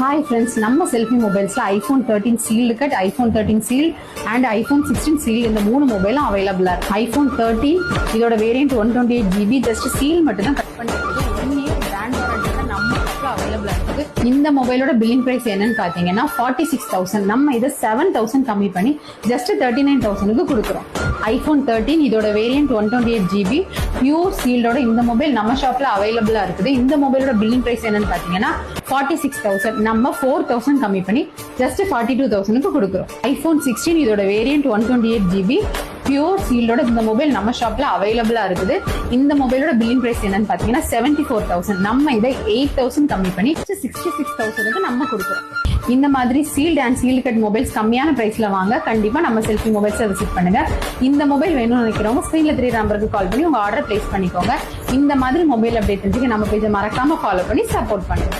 Hi friends, நம்ம selfie மொபைல்ஸ்ல iPhone 13 sealed cut, iPhone 13 sealed and iPhone 16 sealed இந்த மூணு மொபைலும் அவைலபிளா இருக்கு. iPhone 13 இதோட வேரியன்ட் 128GB ஜஸ்ட் சீல் மட்டும் தான் கட் பண்ணிருக்கு. 1 year brand warranty தான் நம்ம ஷாப்ல அவைலபிளா இருக்கு. இந்த மொபைலோட பில்லிங் பிரைஸ் என்னன்னு பாத்தீங்கன்னா 46,000. நம்ம இதை 7,000 கம்மி பண்ணி ஜஸ்ட் 39,000க்கு கொடுக்குறோம். iPhone 13 இதோட வேரியன்ட் 128GB பியூர் சீல்டோட இந்த மொபைல் நம்ம ஷாப்ல அவைலபிளா இருக்குது. இந்த மொபைலோட பில்லிங் பிரைஸ் என்னன்னு பாத்தீங்கன்னா 46,000. நம்ம 4,000 கம்மி பண்ணி ஜஸ்ட் 42,000க்கு கொடுக்குறோம். iPhone 16 இதோட வேரியன்ட் 128GB பியூர் சீல்டோட இந்த மொபைல் நம்ம ஷாப்ல அவைலபிளா இருக்குது. இந்த மொபைலோட பில்லிங் பிரைஸ் என்னன்னு பாத்தீங்கன்னா 74,000. நம்ம இதை 8,000 கம்மி பண்ணி 66,000க்கு நம்ம கொடுக்குறோம். இந்த மாதிரி sealed and sealed cut mobiles கம்மியான பிரைஸ்ல வாங்க கண்டிப்பா நம்ம செல்ஃபி மொபைல்ஸை விசிட் பண்ணுங்க. இந்த மொபைல் வேணும்னு நினைக்கிறவங்க ஸ்கிரீன்ல 3 நம்பருக்கு கால் பண்ணி உங்க ஆர்டர் பிளேஸ் பண்ணிக்கோங்க. இந்த மாதிரி மொபைல் அப்டேட் தெரிஞ்சுக்க நம்ம பேஜை மறக்காம ஃபாலோ பண்ணி சப்போர்ட் பண்ணுங்க.